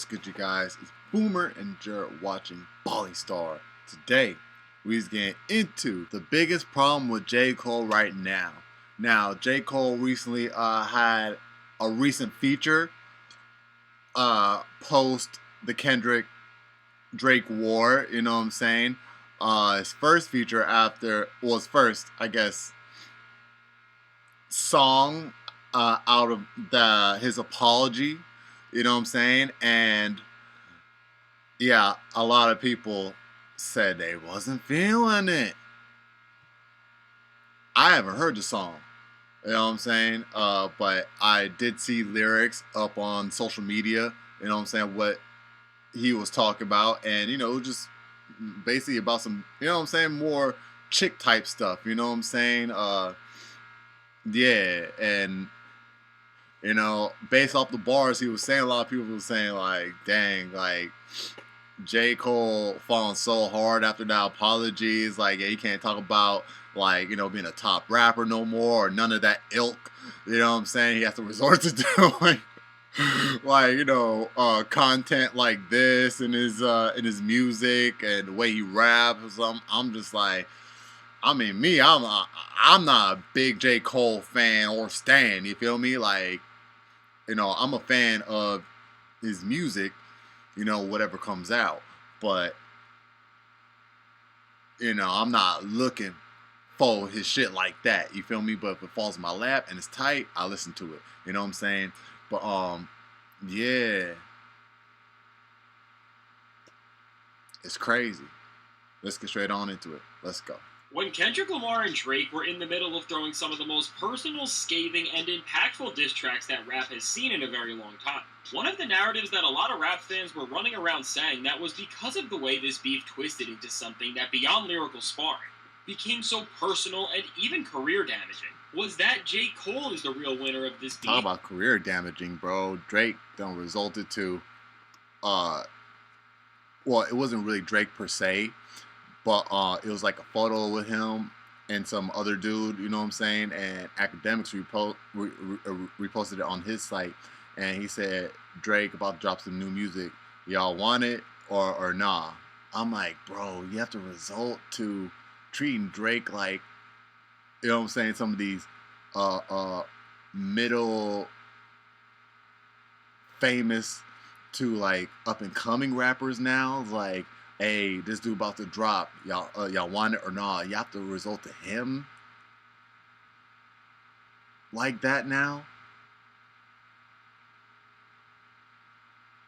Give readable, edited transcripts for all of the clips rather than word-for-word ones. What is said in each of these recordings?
What's good, you guys? It's Boomer and Jared watching Bali Star. Today, we're getting into the biggest problem with J. Cole right now. Now, J. Cole recently had a recent feature post the Kendrick Drake war. You know what I'm saying? His first feature his first, I guess, song out of his apology. You know what I'm saying? And yeah, a lot of people said they wasn't feeling it. I haven't heard the song. You know what I'm saying? But I did see lyrics up on social media. You know what I'm saying? What he was talking about, and just basically about some, what I'm saying, more chick type stuff. You know what I'm saying? Yeah, and based off the bars he was saying, a lot of people were saying like, dang, like J. Cole falling so hard after that apologies. Like, yeah, he can't talk about like, being a top rapper no more or none of that ilk. You know what I'm saying? He has to resort to doing like, content like this in his music and the way he raps. I'm just like, I mean, I'm not a big J. Cole fan or stan. You feel me? Like, I'm a fan of his music, whatever comes out. But, I'm not looking for his shit like that. You feel me? But if it falls in my lap and it's tight, I listen to it. You know what I'm saying? But, yeah. It's crazy. Let's get straight on into it. Let's go. When Kendrick Lamar and Drake were in the middle of throwing some of the most personal, scathing, and impactful diss tracks that rap has seen in a very long time, one of the narratives that a lot of rap fans were running around saying that was because of the way this beef twisted into something that, beyond lyrical sparring, became so personal and even career damaging, was that J. Cole is the real winner of this beef. Talk about career damaging, bro. Drake done resulted to, well, it wasn't really Drake per se, but it was like a photo with him and some other dude, you know what I'm saying? And Academics reposted it on his site, and he said, Drake about to drop some new music. Y'all want it or nah? I'm like, bro, you have to resort to treating Drake like, you know what I'm saying, some of these middle famous to like up and coming rappers now, like, hey, this dude about to drop. Y'all want it or not? You have to resort to him like that now.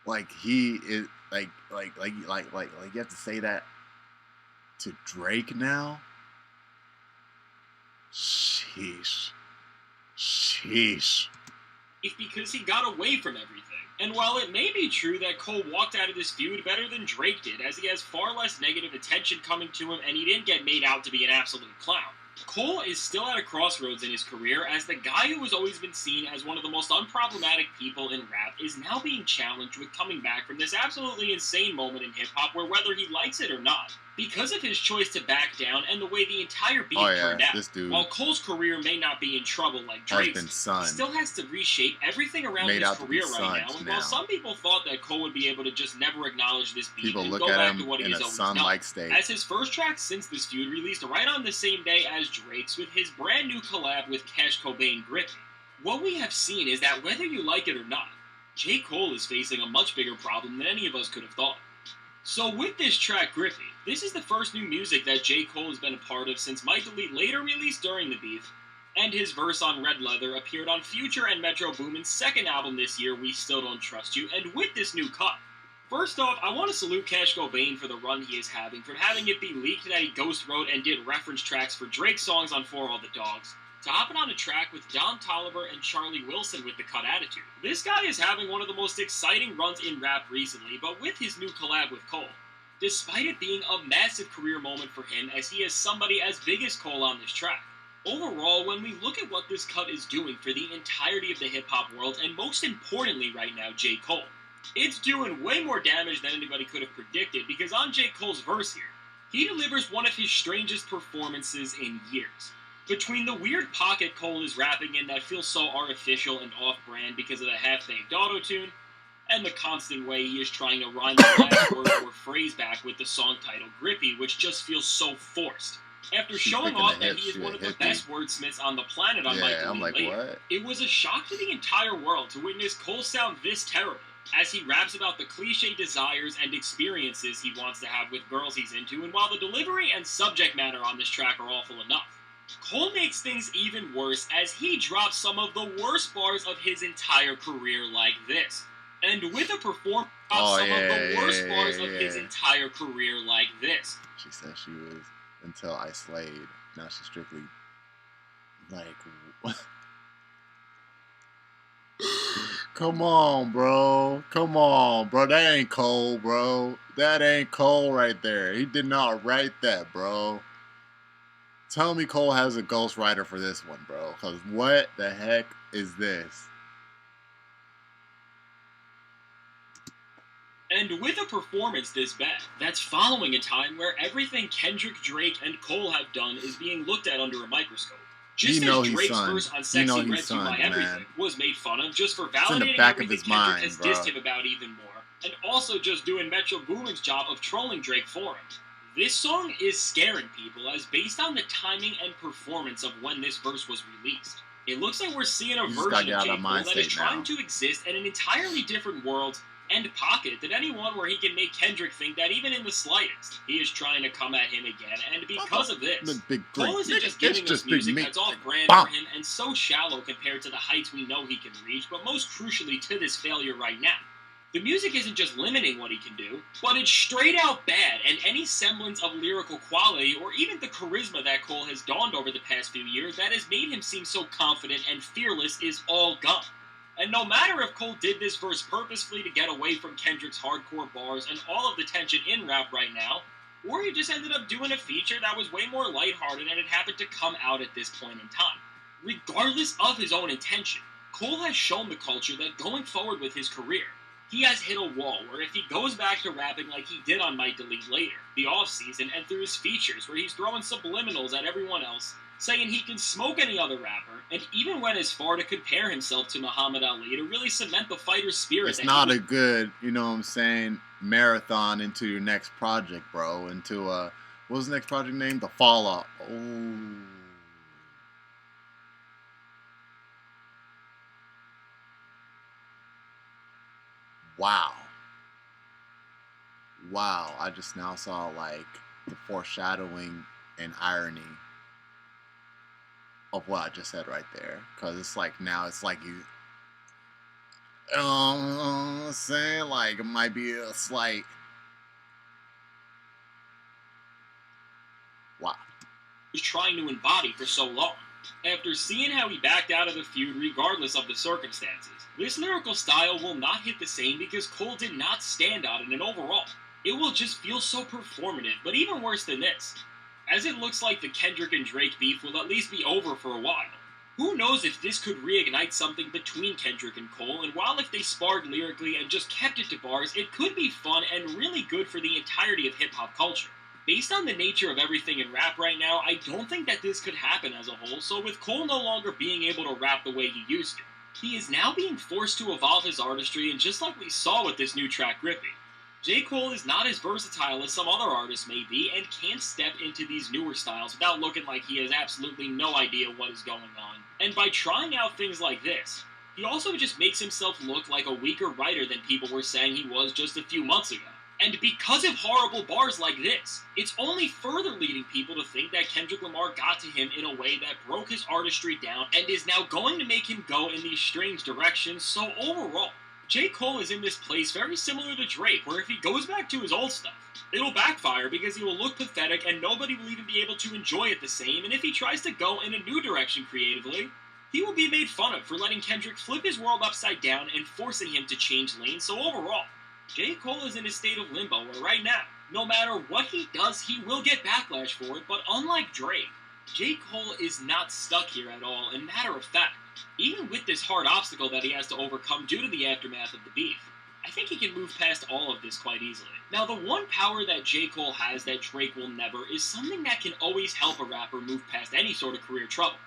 Like he is like you have to say that to Drake now. Sheesh. It's because he got away from everything. And while it may be true that Cole walked out of this feud better than Drake did, as he has far less negative attention coming to him and he didn't get made out to be an absolute clown, Cole is still at a crossroads in his career, as the guy who has always been seen as one of the most unproblematic people in rap is now being challenged with coming back from this absolutely insane moment in hip-hop where, whether he likes it or not, because of his choice to back down and the way the entire beat turned out, while Cole's career may not be in trouble like Drake's, he still has to reshape everything around his career right now. And while some people thought that Cole would be able to just never acknowledge this beat and go back to what he has always done, as his first track since this feud released right on the same day as Drake's with his brand new collab with Cash Cobain Griffey, what we have seen is that whether you like it or not, J. Cole is facing a much bigger problem than any of us could have thought. So with this track, Griffey, this is the first new music that J. Cole has been a part of since Mike Delete later released during the beef, and his verse on Red Leather appeared on Future and Metro Boomin's second album this year, We Still Don't Trust You, and with this new cut. First off, I want to salute Cash Cobain for the run he is having, from having it be leaked that he ghost wrote and did reference tracks for Drake songs on For All the Dogs, to hopping on a track with Don Toliver and Charlie Wilson with the Cut Attitude. This guy is having one of the most exciting runs in rap recently, but with his new collab with Cole, despite it being a massive career moment for him, as he has somebody as big as Cole on this track. Overall, when we look at what this cut is doing for the entirety of the hip-hop world, and most importantly right now, J. Cole, it's doing way more damage than anybody could have predicted, because on J. Cole's verse here, he delivers one of his strangest performances in years. Between the weird pocket Cole is rapping in that feels so artificial and off-brand because of the half-baked auto-tune, and the constant way he is trying to rhyme the last word or phrase back with the song title Grippy, which just feels so forced. After She showing picking the off that hips, he is she a one of the hippie. best wordsmiths on the planet on Yeah, I'm Michael like, Lee later, what? it was a shock to the entire world to witness Cole sound this terrible, as he raps about the cliche desires and experiences he wants to have with girls he's into, and while the delivery and subject matter on this track are awful enough, Cole makes things even worse as he drops some of the worst bars of his entire career like this. And with a performance of Oh, some of yeah, the worst yeah, bars yeah, of his yeah. entire career like this. She said she was until I slayed. Now she's strictly like, come on, bro. Come on, bro. That ain't Cole, bro. That ain't Cole right there. He did not write that, bro. Tell me Cole has a ghostwriter for this one, bro. Because what the heck is this? And with a performance this bad, that's following a time where everything Kendrick, Drake, and Cole have done is being looked at under a microscope. Just You know as he's Drake's sunned. verse on You Sexy know he's Red 2 by sunned, Everything man. was made fun of just for It's in the validating back of everything his Kendrick mind, has bro. dissed him about even more, and also just doing Metro Boomin's job of trolling Drake for him. This song is scaring people as based on the timing and performance of when this verse was released. It looks like we're seeing a You just gotta version get of out J. of Cole mind that is state trying now. to exist in an entirely different world and pocket than anyone where he can make Kendrick think that even in the slightest, he is trying to come at him again, and because of this, The big Cole isn't just it's giving us just big music meat. that's off-brand Bam. for him and so shallow compared to the heights we know he can reach, but most crucially to this failure right now. The music isn't just limiting what he can do, but it's straight out bad, and any semblance of lyrical quality or even the charisma that Cole has donned over the past few years that has made him seem so confident and fearless is all gone. And no matter if Cole did this verse purposefully to get away from Kendrick's hardcore bars and all of the tension in rap right now, or he just ended up doing a feature that was way more lighthearted and it happened to come out at this point in time. Regardless of his own intention, Cole has shown the culture that going forward with his career, he has hit a wall where if he goes back to rapping like he did on Might Delete later, the off-season, and through his features where he's throwing subliminals at everyone else, saying he can smoke any other rapper, and even went as far to compare himself to Muhammad Ali to really cement the fighter's spirit. It's not a good, you know what I'm saying, marathon into your next project, bro. Into what was the next project name? The Fallout. Oh. Wow. Wow. I just now saw like the foreshadowing and irony of what I just said right there. Cause it's like now it's like you saying like it might be a slight wow. Was trying to embody for so long. After seeing how he backed out of the feud regardless of the circumstances, this lyrical style will not hit the same because Cole did not stand out in it overall. It will just feel so performative, but even worse than this, as it looks like the Kendrick and Drake beef will at least be over for a while. Who knows if this could reignite something between Kendrick and Cole, and while if they sparred lyrically and just kept it to bars, it could be fun and really good for the entirety of hip-hop culture. Based on the nature of everything in rap right now, I don't think that this could happen as a whole, so with Cole no longer being able to rap the way he used to, he is now being forced to evolve his artistry, and just like we saw with this new track Grippy, J. Cole is not as versatile as some other artists may be and can't step into these newer styles without looking like he has absolutely no idea what is going on. And by trying out things like this, he also just makes himself look like a weaker writer than people were saying he was just a few months ago. And because of horrible bars like this, it's only further leading people to think that Kendrick Lamar got to him in a way that broke his artistry down and is now going to make him go in these strange directions. So overall, J. Cole is in this place very similar to Drake, where if he goes back to his old stuff, it'll backfire because he will look pathetic and nobody will even be able to enjoy it the same, and if he tries to go in a new direction creatively, he will be made fun of for letting Kendrick flip his world upside down and forcing him to change lanes. So overall, J. Cole is in a state of limbo where right now, no matter what he does, he will get backlash for it, but unlike Drake, J. Cole is not stuck here at all, and matter of fact, even with this hard obstacle that he has to overcome due to the aftermath of the beef, I think he can move past all of this quite easily. Now, the one power that J. Cole has that Drake will never is something that can always help a rapper move past any sort of career trouble: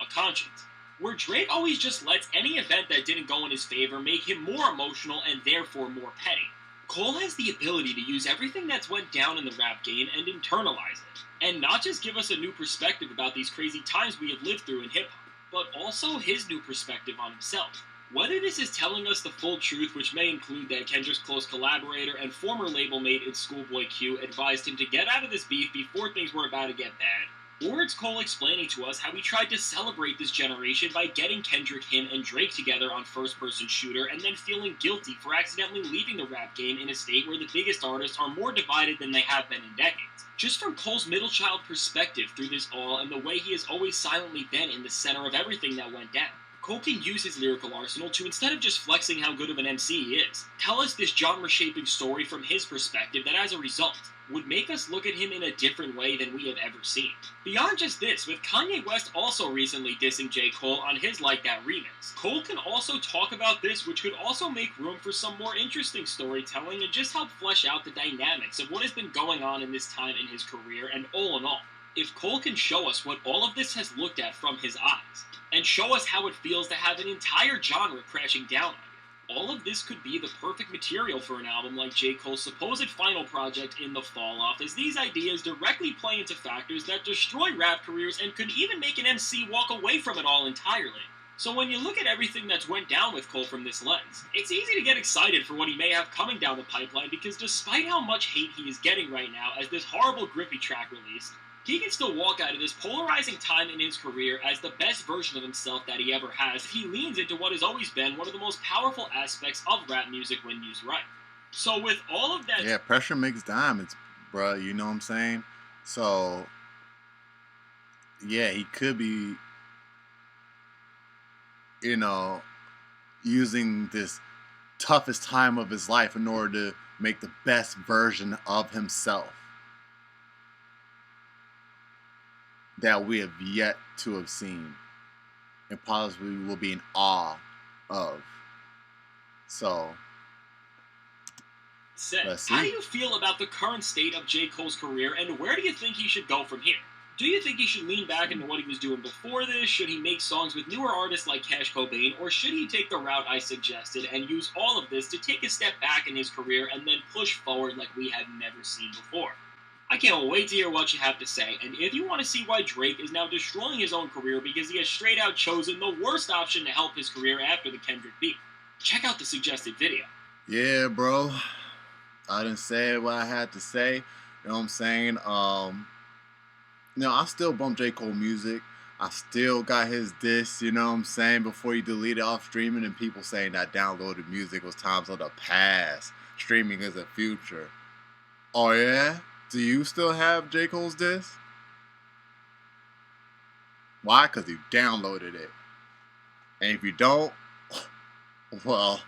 a conscience. where Drake always just lets any event that didn't go in his favor make him more emotional and therefore more petty. Cole has the ability to use everything that's went down in the rap game and internalize it, and not just give us a new perspective about these crazy times we have lived through in hip-hop, but also his new perspective on himself. Whether this is telling us the full truth, which may include that Kendrick's close collaborator and former label mate in Schoolboy Q advised him to get out of this beef before things were about to get bad, or it's Cole explaining to us how he tried to celebrate this generation by getting Kendrick, him, and Drake together on First Person Shooter and then feeling guilty for accidentally leaving the rap game in a state where the biggest artists are more divided than they have been in decades. Just from Cole's middle child perspective through this all and the way he has always silently been in the center of everything that went down, Cole can use his lyrical arsenal to, instead of just flexing how good of an MC he is, tell us this genre-shaping story from his perspective that, as a result, would make us look at him in a different way than we have ever seen. Beyond just this, with Kanye West also recently dissing J. Cole on his Like That remix, Cole can also talk about this, which could also make room for some more interesting storytelling and just help flesh out the dynamics of what has been going on in this time in his career. And all in all, if Cole can show us what all of this has looked at from his eyes, and show us how it feels to have an entire genre crashing down on you, all of this could be the perfect material for an album like J. Cole's supposed final project In the Fall Off, as these ideas directly play into factors that destroy rap careers and could even make an MC walk away from it all entirely. So when you look at everything that's went down with Cole from this lens, it's easy to get excited for what he may have coming down the pipeline, because despite how much hate he is getting right now as this horrible Griffey track released, he can still walk out of this polarizing time in his career as the best version of himself that he ever has if he leans into what has always been one of the most powerful aspects of rap music when used right. So with all of that... Yeah, pressure makes diamonds, bruh, you know what I'm saying? So, yeah, he could be, using this toughest time of his life in order to make the best version of himself that we have yet to have seen and possibly will be in awe of. So, let's see. How do you feel about the current state of J. Cole's career, and where do you think he should go from here? Do you think he should lean back into what he was doing before this? Should he make songs with newer artists like Cash Cobain? Or should he take the route I suggested and use all of this to take a step back in his career and then push forward like we had never seen before? I can't wait to hear what you have to say, and if you want to see why Drake is now destroying his own career because he has straight out chosen the worst option to help his career after the Kendrick beef, check out the suggested video. Yeah, bro. I didn't say what I had to say. You know what I'm saying? I still bump J. Cole music. I still got his diss, you know what I'm saying, before he deleted off streaming, and people saying that downloaded music was times of the past. Streaming is the future. Oh, yeah? Do you still have J. Cole's diss? Why? Because you downloaded it. And if you don't, well,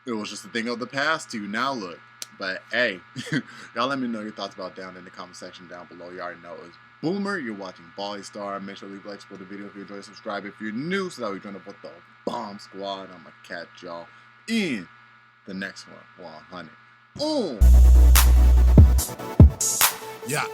it was just a thing of the past to you. Now look. But hey, y'all let me know your thoughts about Down in the comment section down below. You already know it's Boomer. You're watching Bally Star. Make sure to leave a like for the video if you enjoy. Subscribe if you're new, so that we join up with the Bomb Squad. I'm going to catch y'all in the next one. 100. Yeah.